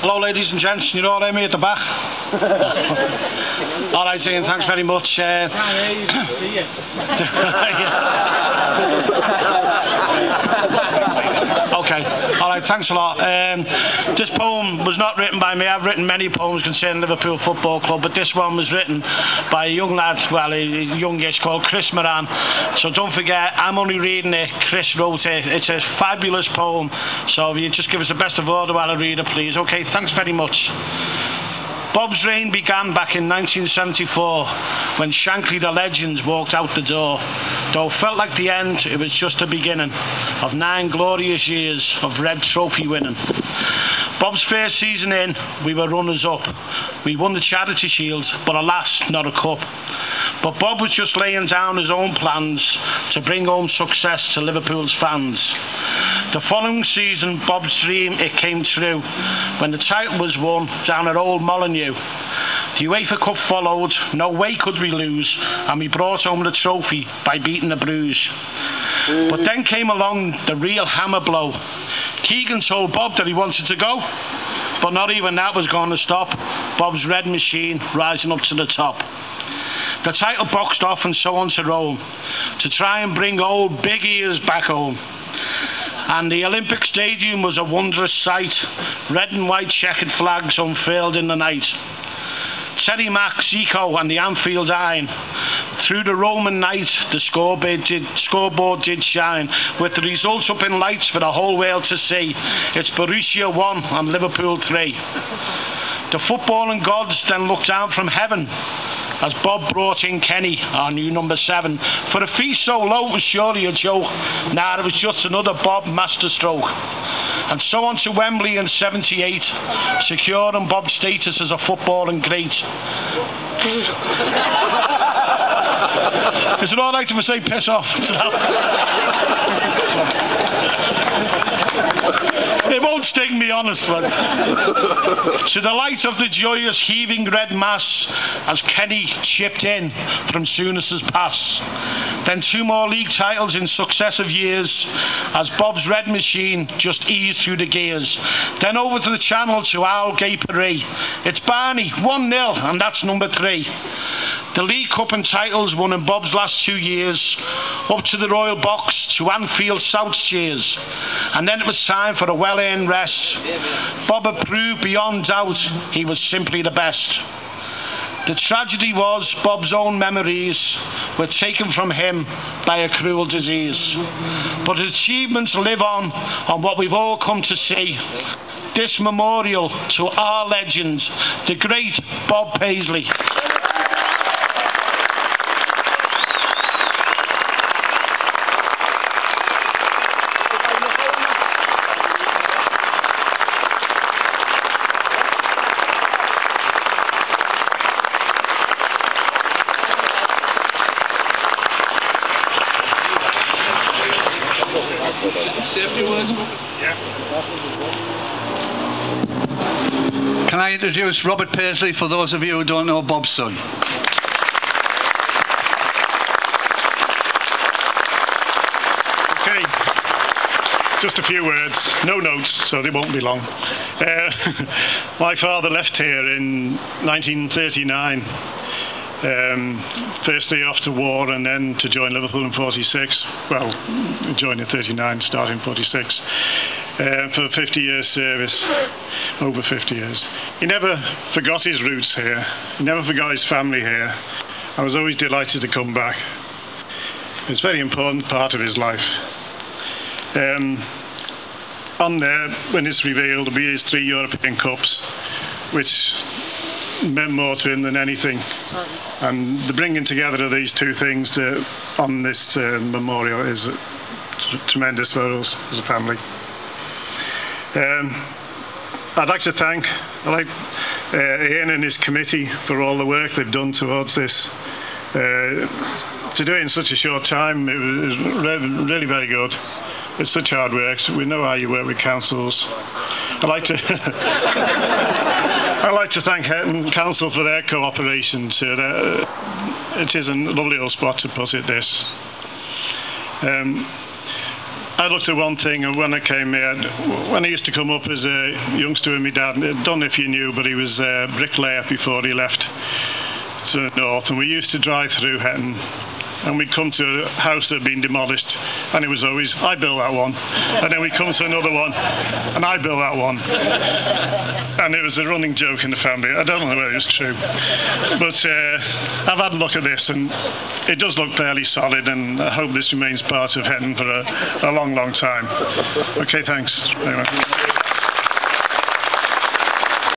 Hello ladies and gents, you're all there, me at the back. Alright Ian, thanks very much. Okay, alright, thanks a lot. This poem was not written by me. I've written many poems concerning Liverpool Football Club, but this one was written by a young lad, well, a youngish, called Chris Moran. So don't forget, I'm only reading it, Chris wrote it. It's a fabulous poem, so if you just give us the best of order while I read it, please. Okay, thanks very much. Bob's reign began back in 1974 when Shankly the Legends walked out the door. Though it felt like the end, it was just the beginning of 9 glorious years of red trophy winning. Bob's first season in, we were runners-up. We won the Charity Shield, but alas, not a cup. But Bob was just laying down his own plans to bring home success to Liverpool's fans. The following season, Bob's dream, it came true when the title was won down at Old Molineux. The UEFA Cup followed, no way could we lose, and we brought home the trophy by beating the Bruges. But then came along the real hammer blow. Keegan told Bob that he wanted to go, but not even that was going to stop Bob's red machine rising up to the top. The title boxed off and so on to Rome, to try and bring old Big Ears back home. And the Olympic Stadium was a wondrous sight, red and white checkered flags unfurled in the night. Terry Mack, Zico and the Anfield Iron. Through the Roman night, the scoreboard did shine, with the results up in lights for the whole world to see. It's Borussia 1 and Liverpool 3. The footballing gods then looked down from heaven as Bob brought in Kenny, our new number 7. For a fee so low, it was surely a joke. Nah, it was just another Bob masterstroke. And so on to Wembley in 78, securing Bob's status as a footballing great. Is it alright if I say piss off? It won't sting me, honestly. To the light of the joyous heaving red mass as Kenny chipped in from Souness's pass. Then 2 more league titles in successive years as Bob's red machine just eased through the gears. Then over to the channel to Aldgate Paris. It's Barney, 1-0, and that's number 3. The League Cup and titles won in Bob's last 2 years, up to the Royal Box, to Anfield South cheers. And then it was time for a well-earned rest. Bob had proved beyond doubt he was simply the best. The tragedy was Bob's own memories were taken from him by a cruel disease. But his achievements live on what we've all come to see. This memorial to our legend, the great Bob Paisley. Can I introduce Robert Paisley for those of you who don't know Bob's son? Okay, just a few words, no notes, so they won't be long. My father left here in 1939, first day after war, and then to join Liverpool in 46. Well, he joined in 39, starting in 46. For 50 years service, over 50 years. He never forgot his roots here. He never forgot his family here. I was always delighted to come back. It's a very important part of his life. On there, when it's revealed, will be his 3 European Cups, which meant more to him than anything. And the bringing together of these 2 things on this memorial is tremendous for us as a family. I'd like to thank Ian and his committee for all the work they've done towards this. To do it in such a short time, it was really very good. It's such hard work. So we know how you work with councils. I'd like to thank Hetton Council for their cooperation. It is a lovely little spot to put it, this. I looked at one thing, and when I came here, when I used to come up as a youngster with my dad, I don't know if you knew, but he was a bricklayer before he left to the north, and we used to drive through Hetton, and we'd come to a house that had been demolished, and it was always, I built that one, and then we'd come to another one, and I built that one, and it was a running joke in the family. I don't know whether it was true, but I've had a look at this, and it does look fairly solid, and I hope this remains part of Hetton for a long, long time. Okay, thanks very much.